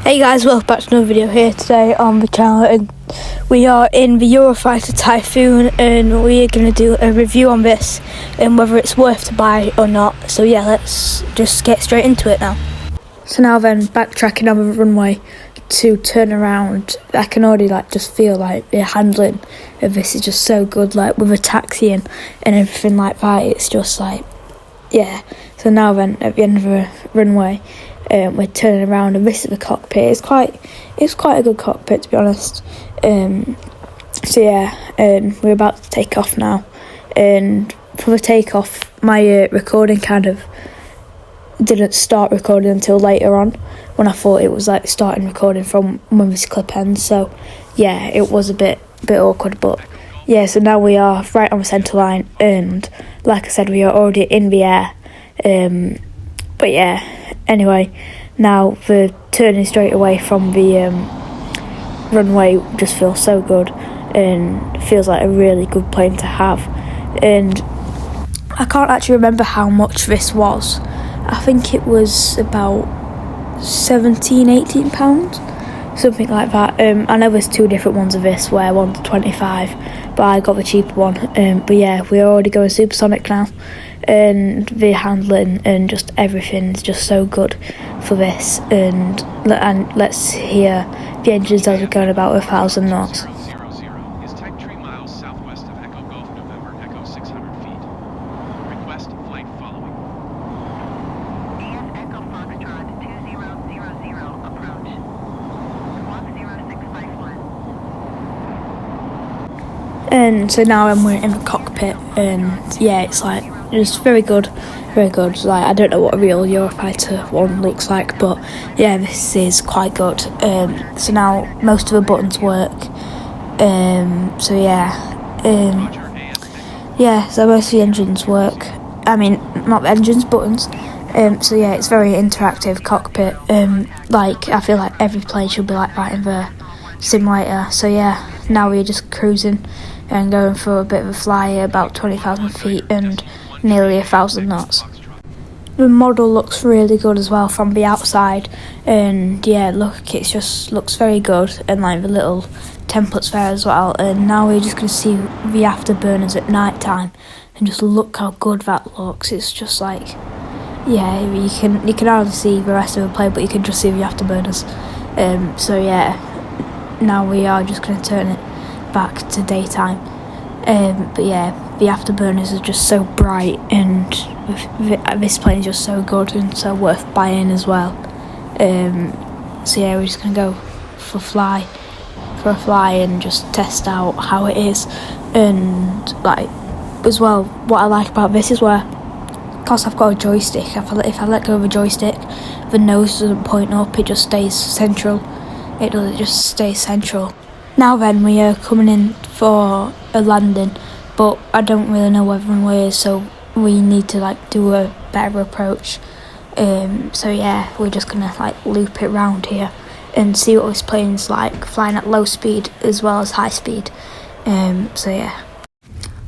Hey guys, welcome back to another video here today on the channel, and we are in the Eurofighter Typhoon and we are going to do a review on this and whether it's worth to buy or not. So yeah, let's just get straight into it now. So now then, backtracking on the runway to turn around, I can already just feel like the handling of this is just so good, like with the taxiing and everything like that. It's just like, yeah. So now then, at the end of the runway, we're turning around and this is the cockpit. It's quite a good cockpit, to be honest. So yeah, we're about to take off now, and for the takeoff my recording kind of didn't start recording until later on, when I thought it was starting recording from when this clip ends. So yeah, it was a bit awkward, but yeah, so now we are right on the centre line, and like I said, we are already in the air. But yeah, anyway, now the turning straight away from the runway just feels so good and feels like a really good plane to have. And I can't actually remember how much this was. I think it was about £17-18, something like that. I know there's two different ones of this, where one's 25, but I got the cheaper one. But yeah, we're already going supersonic now, and the handling and just everything is just so good for this. And let's hear the engines as we're going about 1,000 knots. Is type 3 miles southwest of Echo Golf November, Echo 600 feet. Request flight following. And Echo Foxtrot 2000 approach. Squawk 0651. And so now we're in the cockpit, and yeah, it's very good, very good. I don't know what a real Eurofighter one looks like, but yeah, this is quite good. So now most of the buttons work. So yeah, so most of the engines work. I mean, not the engines, buttons. So yeah, it's very interactive cockpit. I feel like every plane should be like that in the simulator. So yeah, now we're just cruising and going for a bit of a fly at about 20,000 feet and nearly 1,000 knots. The model looks really good as well from the outside, and yeah, look, it just looks very good, and the little templates there as well. And now we're just going to see the afterburners at night time, and just look how good that looks. It's just yeah, you can hardly see the rest of the plane, but you can just see the afterburners. So yeah, now we are just going to turn it back to daytime. But yeah, the afterburners are just so bright, and this plane is just so good and so worth buying as well. So yeah, we're just going to go for a fly and just test out how it is. And as well, what I like about this is because I've got a joystick, if I let go of a joystick, the nose doesn't point up, it just stays central. It just stays central. Now then, we are coming in for a landing, but I don't really know where the runway is, so we need to do a better approach. So yeah, we're just gonna loop it round here and see what this plane's like, flying at low speed as well as high speed. So yeah.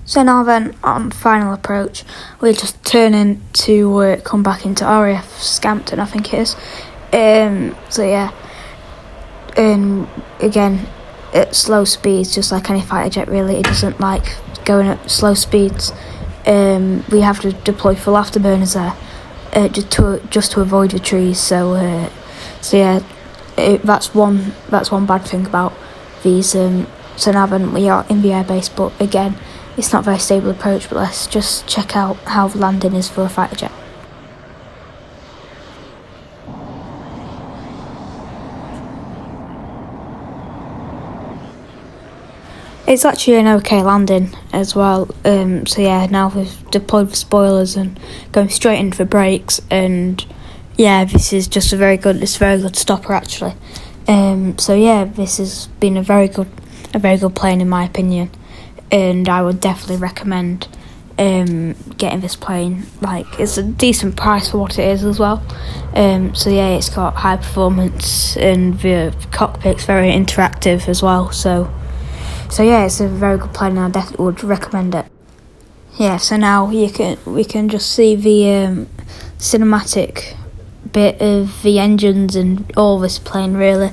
So now then, on final approach, we're just turning to come back into RAF Scampton, I think it is. So yeah, and again, at slow speeds, just like any fighter jet really, it doesn't like going at slow speeds. We have to deploy full afterburners there, just to avoid the trees. So yeah, that's one bad thing about these. So now then, we are in the airbase, but again, it's not a very stable approach. But let's just check out how the landing is for a fighter jet. It's actually an okay landing as well. So yeah, now we've deployed the spoilers and going straight into the brakes, and yeah, this is just a very good stopper actually. So yeah, this has been a very good plane in my opinion, and I would definitely recommend getting this plane. It's a decent price for what it is as well. So yeah, it's got high performance and the cockpit's very interactive as well. So yeah, it's a very good plane, and I definitely would recommend it. Yeah, so now we can just see the cinematic bit of the engines and all this plane, really.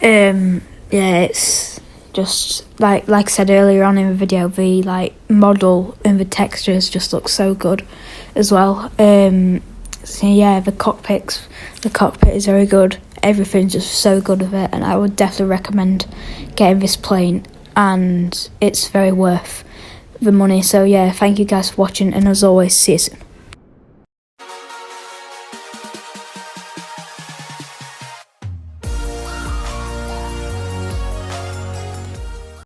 It's just like I said earlier on in the video, the like model and the textures just look so good as well. So yeah, the cockpit is very good. Everything's just so good with it, and I would definitely recommend getting this plane, and it's very worth the money. So yeah, thank you guys for watching, and as always, see you soon.